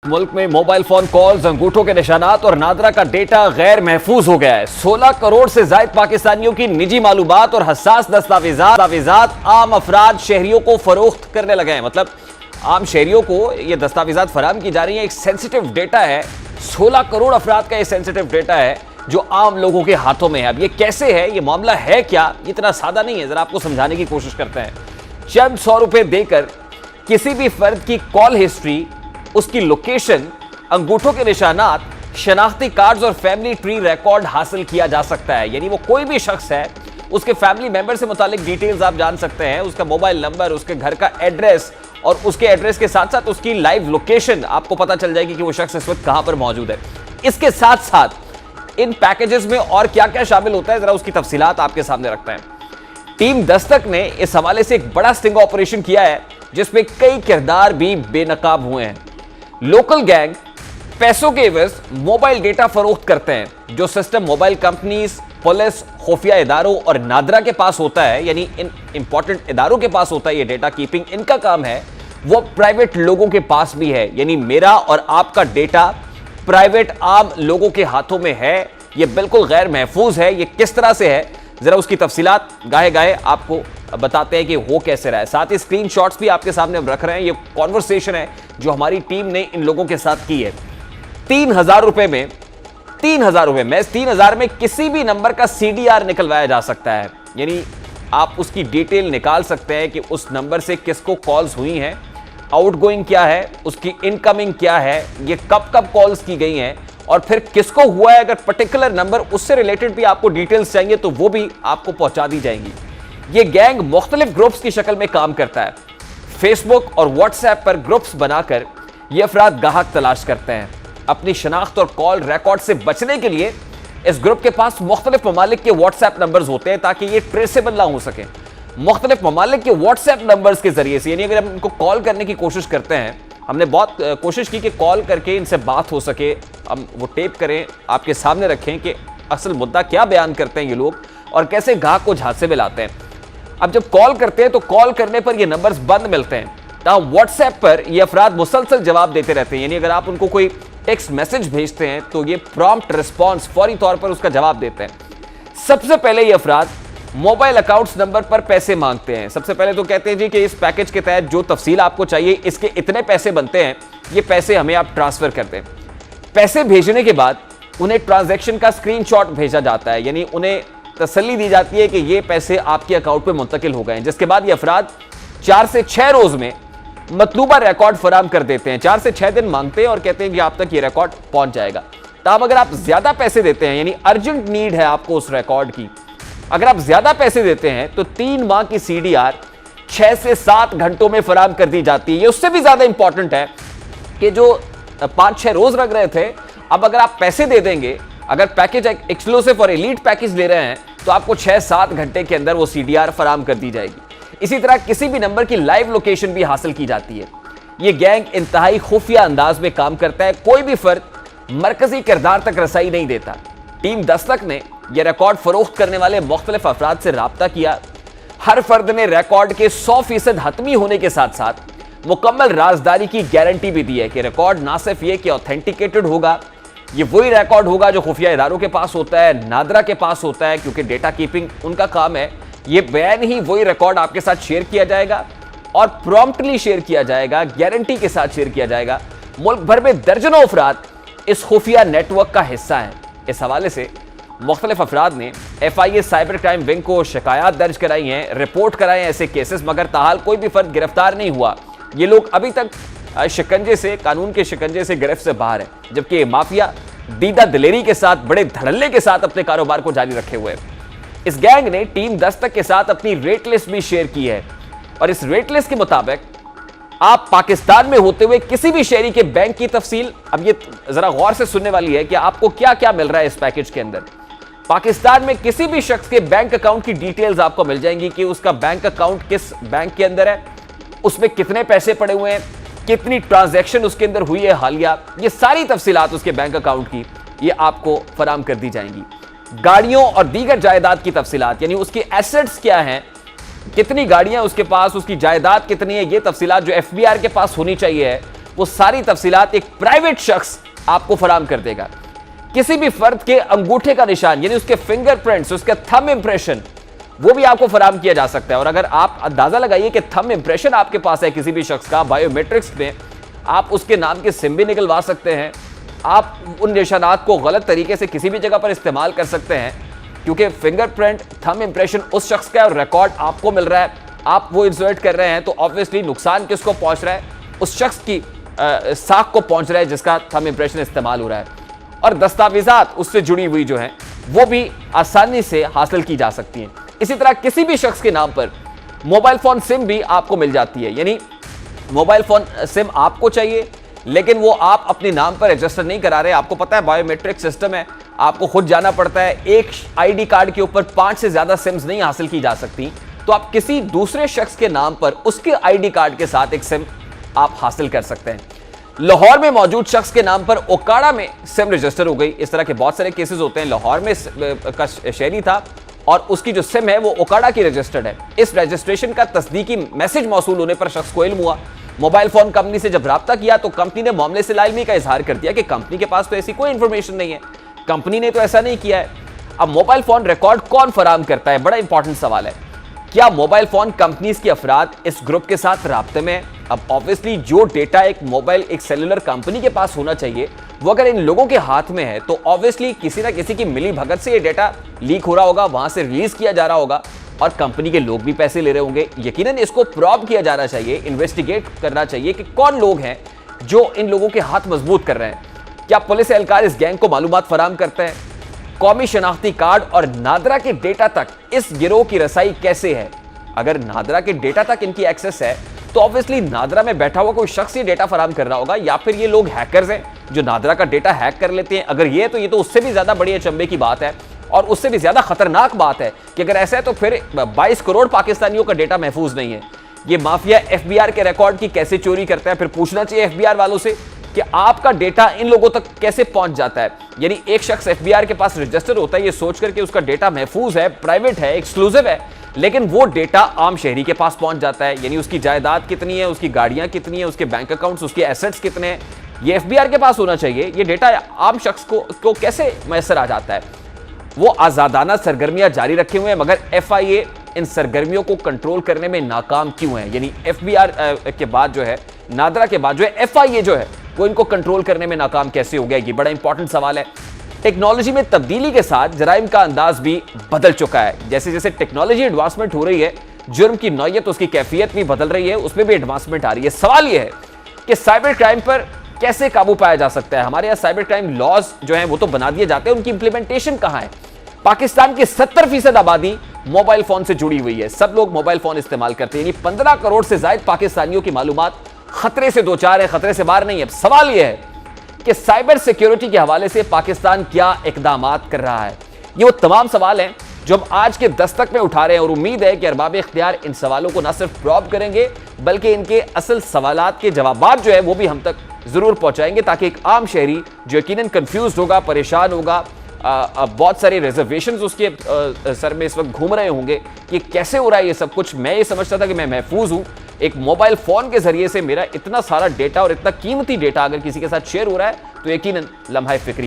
मुल्क में mobile phone calls, अंगूठों के निशानात और नादरा का डेटा गैर महफूज हो गया है। 16 करोड़ से ज्यादा पाकिस्तानियों की निजी मालूमात और हसास दस्तावेजात आम अफराद शहरियों को फरोख्त करने लगे हैं। मतलब आम शहरियों को ये दस्तावेजात फराहम की जा रही है। एक सेंसिटिव डेटा है, 16 करोड़ अफराद का ये सेंसिटिव डेटा है जो आम लोगों के हाथों में है। अब ये कैसे है, ये मामला है क्या, इतना सादा नहीं है। जरा आपको समझाने की कोशिश करते हैं। चंद 100 रुपए देकर किसी भी फर्द की कॉल हिस्ट्री, उसकी लोकेशन, अंगूठों के निशानात, शनाख्ती कार्ड्स और फैमिली ट्री रिकॉर्ड हासिल किया जा सकता है। यानी वो कोई भी शख्स है, उसके फैमिली मेंबर से मुतालिक डिटेल्स आप जान सकते हैं, उसका मोबाइल नंबर, उसके घर का एड्रेस और उसके एड्रेस के साथ साथ उसकी लाइव लोकेशन आपको पता चल जाएगी कि वो शख्स इस वक्त कहां पर मौजूद है। इसके साथ साथ इन पैकेजेस में और क्या क्या शामिल होता है, जरा उसकी तफसीलात आपके सामने रखते हैं। टीम दस्तक ने इस हवाले से एक बड़ा स्टिंग ऑपरेशन किया है जिसमें कई किरदार भी बेनकाब हुए हैं। लोकल गैंग पैसों के एवज मोबाइल डेटा फरोख्त करते हैं। जो सिस्टम मोबाइल कंपनीज, पुलिस, खुफिया इदारों और नादरा के पास होता है, यानी इन इंपॉर्टेंट इदारों के पास होता है ये डेटा कीपिंग, इनका काम है, वो प्राइवेट लोगों के पास भी है। यानी मेरा और आपका डेटा प्राइवेट आम लोगों के हाथों में है। ये बिल्कुल गैर महफूज है। ये किस तरह से है, जरा उसकी तफसीलात गाहे गाहे आपको बताते हैं कि हो कैसे रहा है। साथ ही स्क्रीनशॉट्स भी आपके सामने हम रख रहे हैं। ये कॉन्वर्सेशन है जो हमारी टीम ने इन लोगों के साथ की है। 3000 रुपए में 3000 में किसी भी नंबर का CDR निकलवाया जा सकता है। यानी आप उसकी डिटेल निकाल सकते हैं कि उस नंबर से किसको कॉल्स हुई हैं, आउटगोइंग क्या है, उसकी इनकमिंग क्या है, ये कब कब कॉल्स की गई हैं और फिर किसको हुआ है। अगर पर्टिकुलर नंबर उससे रिलेटेड भी आपको डिटेल्स चाहिए तो वो भी आपको पहुंचा दी जाएंगी। ये गैंग मुख्तलिफ ग्रुप्स की शक्ल में काम करता है। फेसबुक और व्हाट्सएप पर ग्रुप्स बनाकर ये अफराद गाहक तलाश करते हैं। अपनी शनाख्त और कॉल रिकॉर्ड से बचने के लिए इस ग्रुप के पास मुख्तलिफ ममालिक के व्हाट्सएप नंबर्स होते हैं ताकि ये ट्रेसेबल ना हो सके। मुख्तलिफ ममालिक के व्हाट्सएप नंबर्स के जरिए से, यानी अगर हम इनको कॉल करने की कोशिश करते हैं, हमने बहुत कोशिश की कि कॉल करके इनसे बात हो सके, हम वो टेप करें, आपके सामने रखें कि असल मुद्दा क्या बयान करते हैं ये लोग और कैसे गाहक को झांसे में लाते हैं। अब जब कॉल करते हैं तो कॉल करने पर ये नंबर्स बंद मिलते हैं, तब व्हाट्सएप पर ये अफराद मुसलसल जवाब देते रहते हैं। यानी अगर आप उनको कोई टेक्स्ट मैसेज भेजते हैं तो ये प्रॉम्प्ट रिस्पॉन्स, फौरी तौर पर उसका जवाब देते हैं। सबसे पहले ये अफराद मोबाइल अकाउंट्स नंबर पर पैसे मांगते हैं। सबसे पहले तो कहते हैं जी कि इस पैकेज के तहत जो तफसील आपको चाहिए, इसके इतने पैसे बनते हैं, ये पैसे हमें आप ट्रांसफर कर दें। पैसे भेजने के बाद उन्हें ट्रांजैक्शन का स्क्रीनशॉट भेजा जाता है। यानी उन्हें तसल्ली दी जाती है कि ये पैसे आपके अकाउंट पे मुंतकिल हो गए हैं, जिसके बाद ये अफराद 4 से 6 रोज में मतलूबा रिकॉर्ड फराहम कर देते हैं। 4 से 6 दिन मांगते हैं और कहते हैं कि आप तक ये रिकॉर्ड पहुंच जाएगा। तब अगर आप ज्यादा पैसे देते हैं, यानी अर्जेंट नीड है आपको उस रिकॉर्ड की, अगर आप ज्यादा पैसे देते हैं तो 3 माह की CDR 6 से 7 घंटों में फराहम कर दी जाती है। ये उससे भी ज्यादा इंपॉर्टेंट है कि जो 5-6 रोज लग रहे थे, अब अगर आप पैसे दे देंगे, अगर पैकेज एक्सक्लूसिव और एलीट पैकेज ले रहे हैं तो आपको 6-7 घंटे के अंदर वो CDR फराहम कर दी जाएगी। इसी तरह किसी भी नंबर की लाइव लोकेशन भी हासिल की जाती है। ये गैंग इंतहाई खुफिया अंदाज में काम करता है। कोई भी फर्द मरकजी किरदार तक रसाई नहीं देता। टीम दस्तक ने यह रिकॉर्ड फरोख्त करने वाले मुख्तलिफ अफराद से राब्ता किया। हर फर्द ने रिकॉर्ड के 100% हतमी होने के साथ साथ मुकम्मल राजदारी की गारंटी भी दी है कि रिकॉर्ड ना सिर्फ ये कि ऑथेंटिकेटेड होगा, ये वही रिकॉर्ड होगा जो खुफिया इदारों के पास होता है, नादरा के पास होता है, क्योंकि डेटा कीपिंग उनका काम है। ये बयान ही वही रिकॉर्ड आपके साथ शेयर किया जाएगा और प्रॉम्प्टली शेयर किया जाएगा, गारंटी के साथ शेयर किया जाएगा। मुल्क भर में दर्जनों अफराद इस खुफिया नेटवर्क का हिस्सा है। इस हवाले से मुख्तलिफ अफराद ने FIA साइबर क्राइम विंग को शिकायत दर्ज कराई हैं, रिपोर्ट कराए हैं ऐसे केसेस, मगर ताहाल कोई भी फर्द गिरफ्तार नहीं हुआ। ये लोग अभी तक शिकंजे से, कानून के शिकंजे से, गिरफ्त से बाहर है, जबकि माफिया दीदा दिलेरी के साथ, बड़े धड़ल्ले के साथ अपने कारोबार को जारी रखे हुए हैं। इस गैंग ने टीम दस्तक के साथ अपनी रेट लिस्ट भी शेयर की है और इस रेट लिस्ट के मुताबिक आप पाकिस्तान में होते हुए किसी भी शहरी के बैंक की तफसील, अब ये जरा गौर से सुनने वाली है कि आपको क्या क्या मिल रहा है इस पैकेज के अंदर। पाकिस्तान में किसी भी शख्स के बैंक अकाउंट की डिटेल्स आपको मिल जाएंगी कि उसका बैंक अकाउंट किस बैंक के अंदर है, उसमें कितने पैसे पड़े हुए हैं, कितनी ट्रांजैक्शन उसके अंदर हुई है हालिया, ये सारी तफसीलात उसके बैंक अकाउंट की ये आपको फराहम कर दी जाएंगी। गाड़ियों और दीगर जायदाद की तफसीलात, यानी उसकी एसेट्स क्या हैं, कितनी गाड़ियां उसके पास, उसकी जायदाद कितनी है, ये तफसीलात जो FBR के पास होनी चाहिए है, वो सारी तफसीलात एक प्राइवेट शख्स आपको फराहम कर देगा। किसी भी फर्द के अंगूठे का निशान यानी उसके फिंगरप्रिंट्स, उसका थंब इंप्रेशन, वो भी आपको फराहम किया जा सकता है। और अगर आप अंदाजा लगाइए कि थंब इंप्रेशन आपके पास है किसी भी शख्स का बायोमेट्रिक्स में, आप उसके नाम के सिम भी निकलवा सकते हैं। आप उन निशानात को गलत तरीके से किसी भी जगह पर इस्तेमाल कर सकते हैं, क्योंकि फिंगरप्रिंट, थंब इंप्रेशन उस शख्स का है और रिकॉर्ड आपको मिल रहा है, आप वो इंसर्ट कर रहे हैं, तो ऑब्वियसली नुकसान किसको पहुंच रहा है? उस शख्स की साख को पहुंच रहा है जिसका थंब इंप्रेशन इस्तेमाल हो रहा है। और दस्तावेजात उससे जुड़ी हुई जो हैं वो भी आसानी से हासिल की जा सकती हैं। इसी तरह किसी भी शख्स के नाम पर मोबाइल फोन सिम भी आपको मिल जाती है, यानी मोबाइल फोन सिम आपको चाहिए लेकिन वो आप अपने नाम पर रजिस्टर नहीं करा रहे। आपको पता है बायोमेट्रिक सिस्टम है, आपको खुद जाना पड़ता है, एक आईडी कार्ड के ऊपर 5 से ज्यादा सिम्स नहीं हासिल की जा सकती, तो आप किसी दूसरे शख्स के नाम पर उसके आईडी कार्ड के साथ एक सिम आप हासिल कर सकते हैं। लाहौर में मौजूद शख्स के नाम पर ओकाड़ा में सिम रजिस्टर हो गई। इस तरह के बहुत सारे केसेस होते हैं। लाहौर में का शहरी था और उसकी जो सिम है वो ओकाड़ा की रजिस्टर्ड है। इस रजिस्ट्रेशन का तस्दीकी मैसेज मौसूल होने पर शख्स को इल्म हुआ। मोबाइल फोन कंपनी से जब राब्ता किया तो कंपनी ने मामले से लाइलमी का इजहार कर दिया कि कंपनी के पास तो ऐसी कोई इंफॉर्मेशन नहीं है, कंपनी ने तो ऐसा नहीं किया है। अब मोबाइल फोन रिकॉर्ड कौन फराहम करता है, बड़ा इंपॉर्टेंट सवाल है। क्या मोबाइल फोन कंपनीज के अफराद इस ग्रुप के साथ राब्ते में? अब ऑब्वियसली जो डेटा एक सेलुलर कंपनी के पास होना चाहिए वो अगर इन लोगों के हाथ में है तो ऑब्वियसली किसी ना किसी की मिली भगत से ये डेटा लीक हो रहा होगा, वहां से रिलीज किया जा रहा होगा और कंपनी के लोग भी पैसे ले रहे होंगे। यकीनन इसको प्रॉब किया जाना चाहिए, इन्वेस्टिगेट करना चाहिए कि कौन लोग हैं जो इन लोगों के हाथ मजबूत कर रहे हैं। क्या पुलिस एहलकार इस गैंग को मालूमात फराहम करते हैं? कौमी शनाख्ती कार्ड और नादरा के डेटा तक इस गिरोह की रसाई कैसे है? अगर नादरा के डेटा तक इनकी एक्सेस है तो ऑब्वियसली नादरा में बैठा हुआ कोई शख्स ये डेटा फराहम कर रहा होगा, या फिर ये लोग हैकर्स हैं जो नादरा का डेटा हैक कर लेते हैं। अगर ये तो उससे भी ज्यादा बड़ी अचंभे की बात है और उससे भी ज्यादा खतरनाक बात है कि अगर ऐसा है तो फिर 22 करोड़ पाकिस्तानियों का डेटा महफूज नहीं है। ये माफिया एफबीआर के रिकॉर्ड की कैसे चोरी करता है? फिर पूछना चाहिए एफबीआर वालों से कि आपका डेटा इन लोगों तक कैसे पहुंच जाता है। यानी एक शख्स एफबीआर के पास रजिस्टर होता है ये सोचकर कि उसका डेटा महफूज है, प्राइवेट है, एक्सक्लूसिव है, लेकिन वो डेटा आम शहरी के पास पहुंच जाता है। यानी उसकी जायदाद कितनी है, उसकी गाड़ियां कितनी है, उसके बैंक अकाउंट्स, उसके एसेट्स कितने हैं, ये एफबीआर के पास होना चाहिए। ये डेटा आम शख्स को कैसे मैसर आ जाता है? वो आजादाना सरगर्मियां जारी रखे हुए हैं मगर एफआईए इन सरगर्मियों को कंट्रोल करने में नाकाम क्यों है? यानी एफबीआर के बाद जो है, नादरा के बाद जो है, एफआईए जो है वो इनको कंट्रोल करने में नाकाम कैसे हो गया? ये बड़ा इंपॉर्टेंट सवाल है। टेक्नोलॉजी में तब्दीली के साथ जराइम का अंदाज भी बदल चुका है। जैसे जैसे टेक्नोलॉजी एडवांसमेंट हो रही है, जुर्म की नौयत, उसकी कैफियत भी बदल रही है, उसमें भी एडवांसमेंट आ रही है। सवाल यह है कि साइबर क्राइम पर कैसे काबू पाया जा सकता है? हमारे यहाँ साइबर क्राइम लॉज जो हैं वो तो बना दिए जाते हैं, उनकी इंप्लीमेंटेशन कहाँ है? पाकिस्तान की 70% आबादी मोबाइल फोन से जुड़ी हुई है, सब लोग मोबाइल फोन इस्तेमाल करते हैं। यानी 15 करोड़ से ज्यादा पाकिस्तानियों की मालूमात खतरे से दो चार है, खतरे से बाहर नहीं है। अब सवाल यह है कि साइबर सिक्योरिटी के हवाले से पाकिस्तान क्या इकदामात कर रहा है? ये वो तमाम सवाल हैं जो हम आज के दस्तक में उठा रहे हैं और उम्मीद है कि अरबाब इख्तियार इन सवालों को न सिर्फ प्रॉब करेंगे बल्कि इनके असल सवालात के जवाबात जो है वो भी हम तक जरूर पहुंचाएंगे, ताकि एक आम शहरी जो यकीनन कंफ्यूज होगा, परेशान होगा, बहुत सारे रिजर्वेशंस उसके सर में इस वक्त घूम रहे होंगे कि कैसे हो रहा है ये सब कुछ। मैं ये समझता था कि मैं महफूज हूं, एक मोबाइल फोन के जरिए से मेरा इतना सारा डेटा और इतना कीमती डेटा अगर किसी के साथ शेयर हो रहा है तो यकीनन लम्हा फिक्री